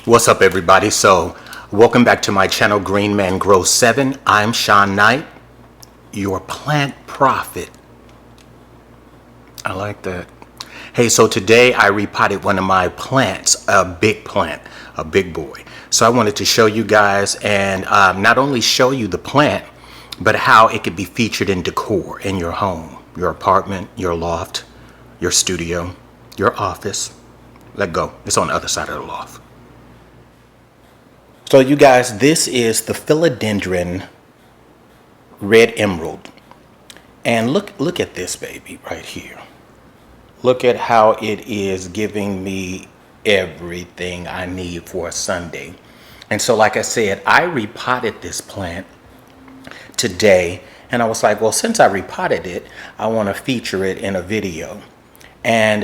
What's up, everybody? So welcome back to my channel, Green Man Grows 7. I'm Sean Knight, your plant prophet. I like that. Hey, so today I repotted one of my plants, a big plant, a big boy. So I wanted to show you guys and not only show you the plant, but how it could be featured in decor in your home, your apartment, your loft, your studio, your office. Let go. It's on the other side of the loft. So you guys, this is the Philodendron Red Emerald. And look at this baby right here. Look at how it is giving me everything I need for a Sunday. And so like I said, I repotted this plant today. And I was like, well, since I repotted it, I want to feature it in a video. And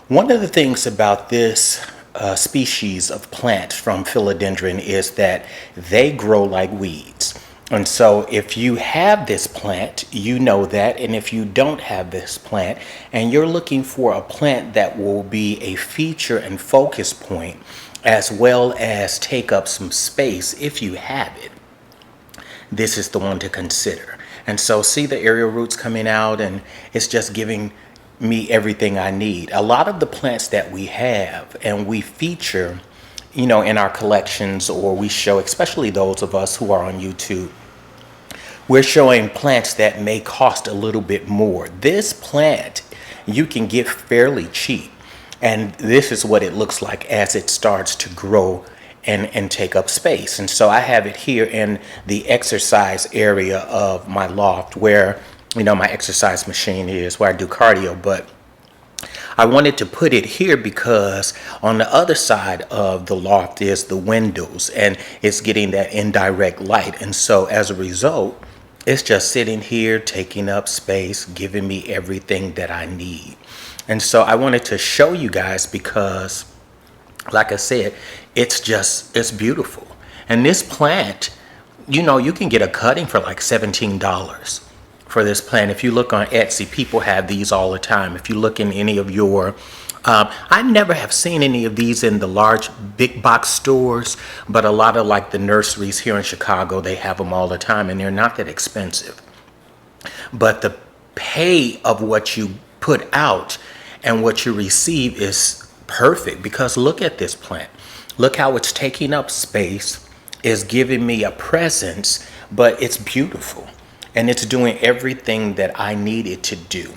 one of the things about this species of plant from philodendron is that they grow like weeds. And so if you have this plant, you know that. And if you don't have this plant and you're looking for a plant that will be a feature and focus point, as well as take up some space if you have it, this is the one to consider. And so see the aerial roots coming out, and it's just giving me everything I need. A lot of the plants that we have and we feature, you know, in our collections, or we show, especially those of us who are on YouTube, we're showing plants that may cost a little bit more. This plant you can get fairly cheap, and this is what it looks like as it starts to grow and take up space. And so I have it here in the exercise area of my loft where, you know, my exercise machine is, where I do cardio. But I wanted to put it here because on the other side of the loft is the windows, and it's getting that indirect light. And so as a result, it's just sitting here taking up space, giving me everything that I need. And so I wanted to show you guys because, like I said, it's beautiful. And this plant, you know, you can get a cutting for like $17 for this plant. If you look on Etsy, people have these all the time. If you look in any of your, I never have seen any of these in the large big box stores, but a lot of like the nurseries here in Chicago, they have them all the time, and they're not that expensive. But the pay of what you put out and what you receive is perfect, because look at this plant. Look how it's taking up space, is giving me a presence, but it's beautiful. And it's doing everything that I need it to do.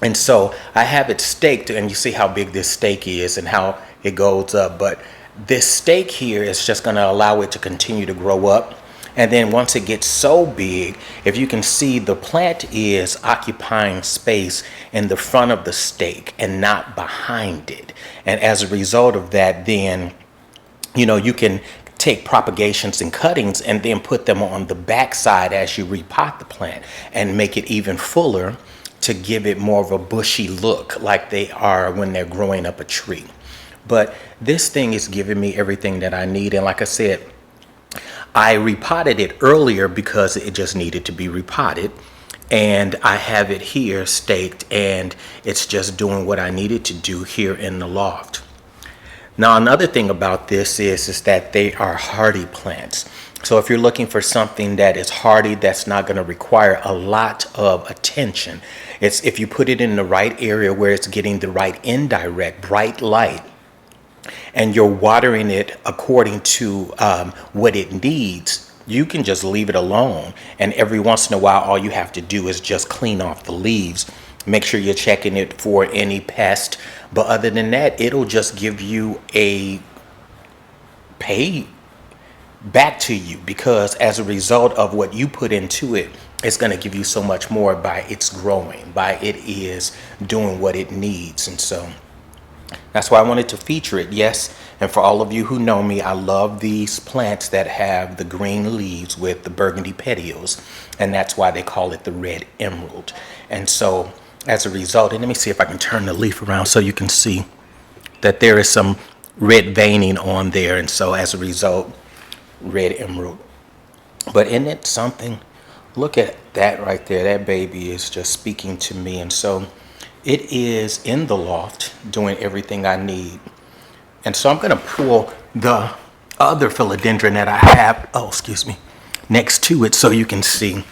And so I have it staked, and you see how big this stake is and how it goes up. But this stake here is just going to allow it to continue to grow up. And then once it gets so big, if you can see, the plant is occupying space in the front of the stake and not behind it. And as a result of that, then, you know, you can take propagations and cuttings and then put them on the back side as you repot the plant and make it even fuller to give it more of a bushy look like they are when they're growing up a tree. But this thing is giving me everything that I need. And like I said, I repotted it earlier because it just needed to be repotted. And I have it here staked, and it's just doing what I needed to do here in the loft. Now, another thing about this is that they are hardy plants. So if you're looking for something that is hardy, that's not going to require a lot of attention. It's if you put it in the right area where it's getting the right indirect bright light, and you're watering it according to what it needs, you can just leave it alone. And every once in a while, all you have to do is just clean off the leaves. Make sure you're checking it for any pest. But other than that, it'll just give you a pay back to you, because as a result of what you put into it, it's going to give you so much more by its growing, by it is doing what it needs. And so that's why I wanted to feature it. Yes, and for all of you who know me, I love these plants that have the green leaves with the burgundy petioles, and that's why they call it the red emerald. And so as a result, and let me see if I can turn the leaf around so you can see that there is some red veining on there. And so as a result, red emerald. But isn't it something? Look at that right there. That baby is just speaking to me. And so it is in the loft doing everything I need. And so I'm going to pull the other philodendron that I have, oh, excuse me, next to it so you can see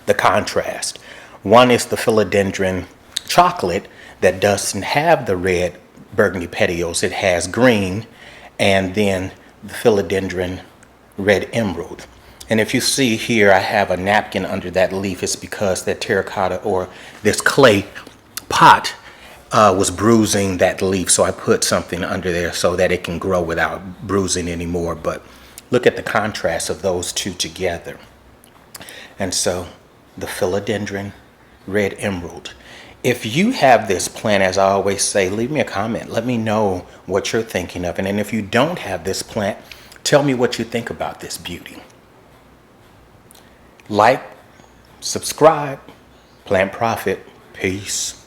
the contrast. One is the philodendron chocolate that doesn't have the red burgundy petioles. It has green, and then the philodendron red emerald. And if you see here, I have a napkin under that leaf. It's because that terracotta or this clay pot was bruising that leaf. So I put something under there so that it can grow without bruising anymore. But look at the contrast of those two together. And so the philodendron red emerald. If you have this plant, as I always say, leave me a comment. Let me know what you're thinking of. And then if you don't have this plant, tell me what you think about this beauty. Like, subscribe, Plant Profit. Peace.